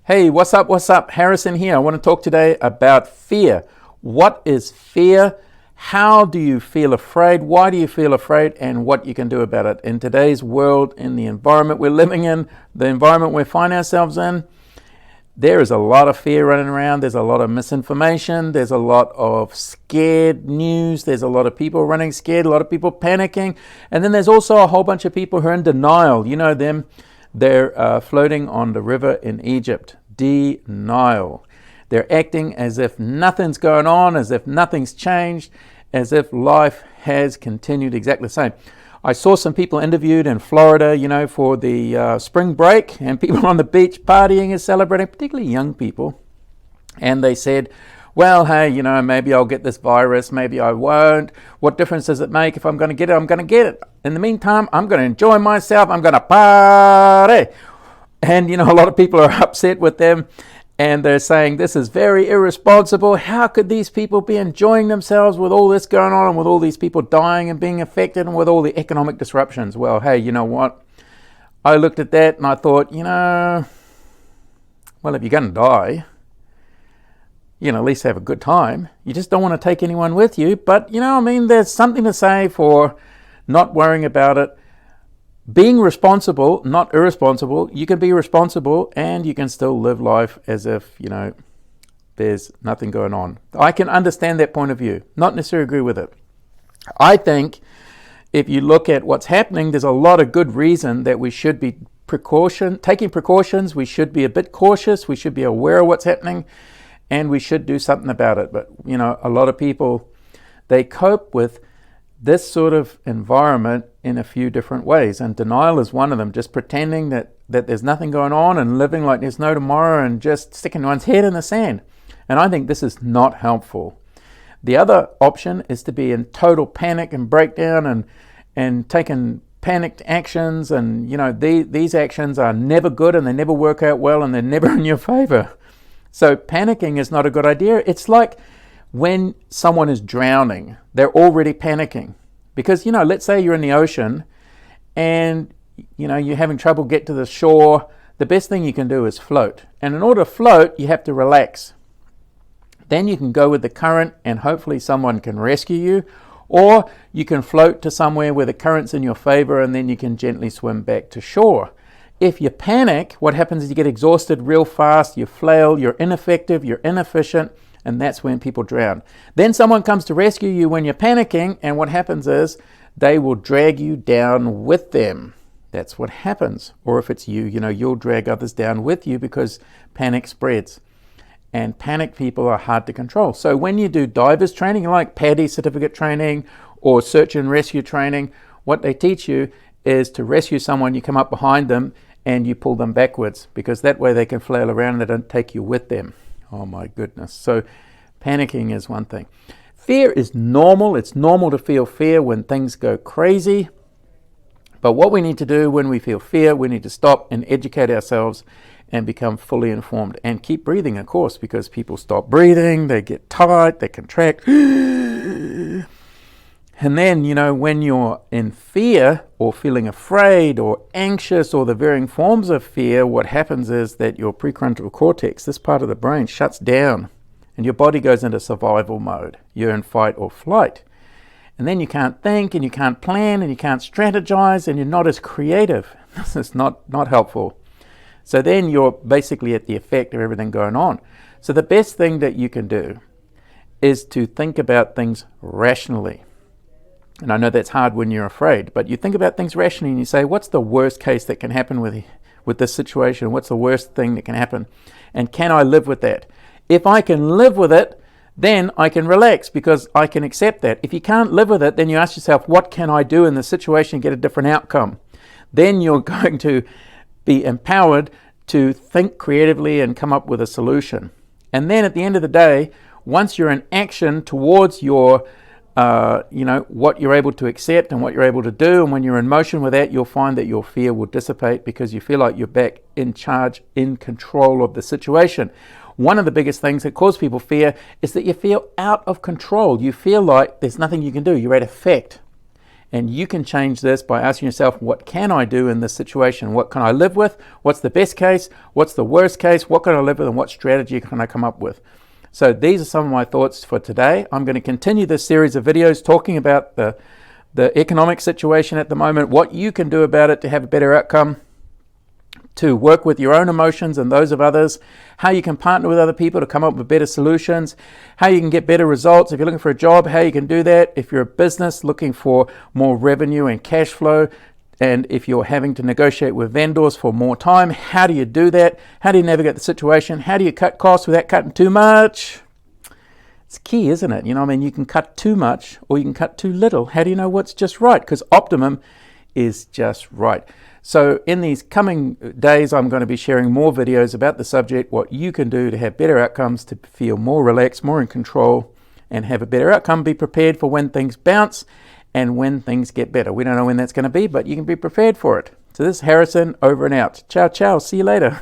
Hey, what's up? What's up? Harrison here. I want to talk today about fear. What is fear? How do you feel afraid? Why do you feel afraid? And what you can do about it. In today's world, in the environment we're living in, the environment we find ourselves in, there is a lot of fear running around. There's a lot of misinformation. There's a lot of scared news. There's a lot of people running scared, a lot of people panicking. And then there's also a whole bunch of people who are in denial. You know them. They're floating on the river in Egypt. Denial. They're acting as if nothing's going on, as if nothing's changed, as if life has continued exactly the same. I saw some people interviewed in Florida, for the spring break, and people on the beach partying and celebrating, particularly young people. And they said, well, hey, maybe I'll get this virus, maybe I won't. What difference does it make? If I'm going to get it, I'm going to get it. In the meantime, I'm going to enjoy myself. I'm going to party. And, a lot of people are upset with them. And they're saying, this is very irresponsible. How could these people be enjoying themselves with all this going on and with all these people dying and being affected and with all the economic disruptions? Well, hey, you know what? I looked at that and I thought, well, if you're going to die, at least have a good time. You just don't want to take anyone with you. But, there's something to say for not worrying about it. Being responsible, not irresponsible. You can be responsible and you can still live life as if, there's nothing going on. I can understand that point of view, not necessarily agree with it. I think if you look at what's happening, there's a lot of good reason that we should be taking precautions. We should be a bit cautious. We should be aware of what's happening. And we should do something about it. But, a lot of people, they cope with this sort of environment in a few different ways. And denial is one of them, just pretending that there's nothing going on and living like there's no tomorrow and just sticking one's head in the sand. And I think this is not helpful. The other option is to be in total panic and breakdown and taking panicked actions. And, these actions are never good and they never work out well and they're never in your favor. So panicking is not a good idea. It's like when someone is drowning, they're already panicking. Because, let's say you're in the ocean and, you're having trouble get to the shore. The best thing you can do is float. And in order to float, you have to relax. Then you can go with the current and hopefully someone can rescue you. Or you can float to somewhere where the current's in your favor and then you can gently swim back to shore. If you panic, what happens is you get exhausted real fast, you flail, you're ineffective, you're inefficient, and that's when people drown. Then someone comes to rescue you when you're panicking, and what happens is they will drag you down with them. That's what happens. Or if it's you, you'll drag others down with you because panic spreads. And panic people are hard to control. So when you do divers training, like PADI certificate training or search and rescue training, what they teach you is to rescue someone, you come up behind them and you pull them backwards because that way they can flail around and they don't take you with them. Oh my goodness. So panicking is one thing. Fear is normal. It's normal to feel fear when things go crazy. But what we need to do when we feel fear, we need to stop and educate ourselves and become fully informed and keep breathing, of course, because people stop breathing, they get tight, they contract. And then, when you're in fear or feeling afraid or anxious or the varying forms of fear, what happens is that your prefrontal cortex, this part of the brain, shuts down and your body goes into survival mode. You're in fight or flight. And then you can't think and you can't plan and you can't strategize and you're not as creative. This is not helpful. So then you're basically at the effect of everything going on. So the best thing that you can do is to think about things rationally. And I know that's hard when you're afraid, but you think about things rationally and you say, what's the worst case that can happen with this situation? What's the worst thing that can happen? And can I live with that? If I can live with it, then I can relax because I can accept that. If you can't live with it, then you ask yourself, what can I do in this situation to get a different outcome? Then you're going to be empowered to think creatively and come up with a solution. And then at the end of the day, once you're in action towards your what you're able to accept and what you're able to do. And when you're in motion with that, you'll find that your fear will dissipate because you feel like you're back in charge, in control of the situation. One of the biggest things that cause people fear is that you feel out of control. You feel like there's nothing you can do. You're at effect. And you can change this by asking yourself, what can I do in this situation? What can I live with? What's the best case? What's the worst case? What can I live with? And what strategy can I come up with? So these are some of my thoughts for today. I'm going to continue this series of videos talking about the economic situation at the moment, what you can do about it to have a better outcome, to work with your own emotions and those of others, how you can partner with other people to come up with better solutions, how you can get better results. If you're looking for a job, how you can do that. If you're a business looking for more revenue and cash flow, and if you're having to negotiate with vendors for more time, how do you do that? How do you navigate the situation? How do you cut costs without cutting too much? It's key, isn't it? You can cut too much or you can cut too little. How do you know what's just right? Because optimum is just right. So in these coming days, I'm going to be sharing more videos about the subject, what you can do to have better outcomes, to feel more relaxed, more in control, and have a better outcome. Be prepared for when things bounce and when things get better. We don't know when that's going to be, but you can be prepared for it. So this is Harrison, over and out. Ciao, ciao. See you later.